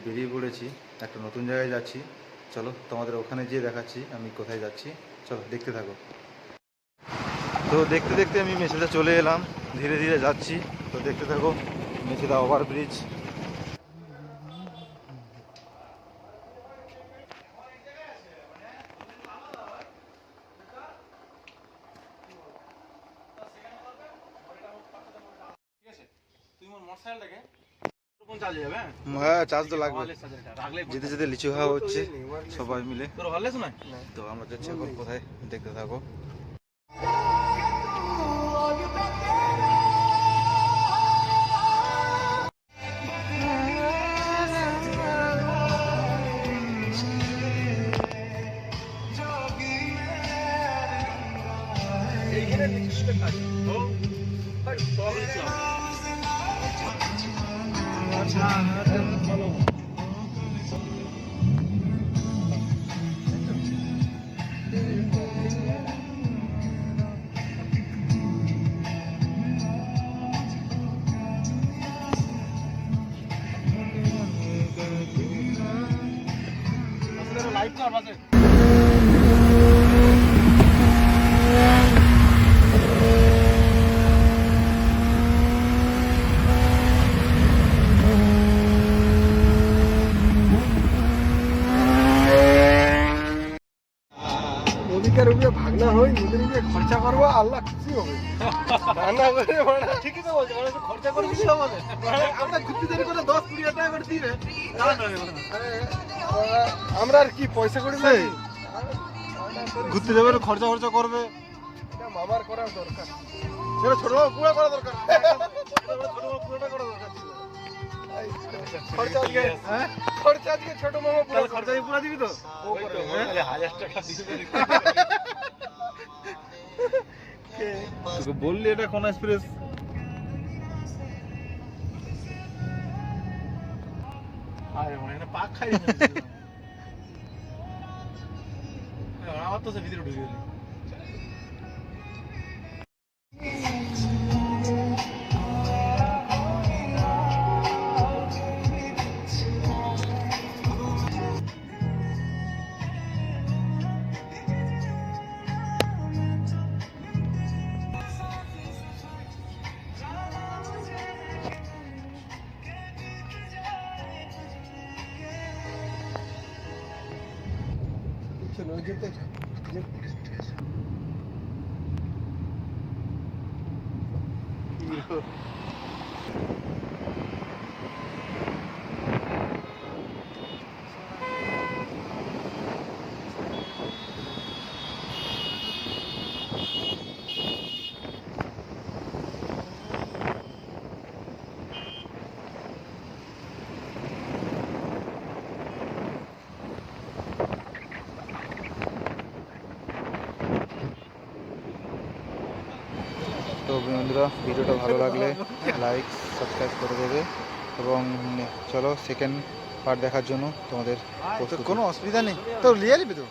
বেরিয়ে পড়েছি, একটা নতুন জায়গায় যাচ্ছি। চলো তোমাদের ওখানে গিয়ে দেখাচ্ছি আমি কোথায় যাচ্ছি। চলো দেখতে থাকো। তো দেখতে দেখতে আমি মেছেদা চলে এলাম, ধীরে ধীরে যাচ্ছি। তো দেখতে থাকো, মেছেদা ওভারব্রিজ। হ্যাঁ, চার্জ তো লাগবে। যেতে যেতে লিচু খাওয়া হচ্ছে সবাই মিলে। তো আমরা যাচ্ছি এখন কোথায়, দেখতে থাকো। ভাগনা হই নদীর গিয়ে খরচা করবো, আল্লাহ খুশি হবে। ঠিকই তো বলছে, খরচা করবি আমরা ঘুরতে দেরি করে 10-20 টাকা করে দিবে। আমরা আর কি পয়সা করি না, ঘুরতে যাবে, খরচা খরচা করবে। এটা মামার করা দরকার, সেটা ছোট মামা পুরো করা দরকার, ছোট মামা পুরোটা করা দরকার ছিল। খরচা আজকে ছোট মামা পুরো খরচা পুরো দিবি তো, 1000 টাকা দিবে। তোকে বললি এটা কোন এক্সপ্রেস। আরে মানে পাক খাই আমার তো সে ভিতরে ঢুকে গেলি। তো বন্ধুরা, ভিডিওটা ভালো লাগলে লাইক সাবস্ক্রাইব করে দেবে এবং চলো সেকেন্ড পার্ট দেখার জন্য তোমাদের কোনো অসুবিধা নেই তো, লিয়ে নিবি তো।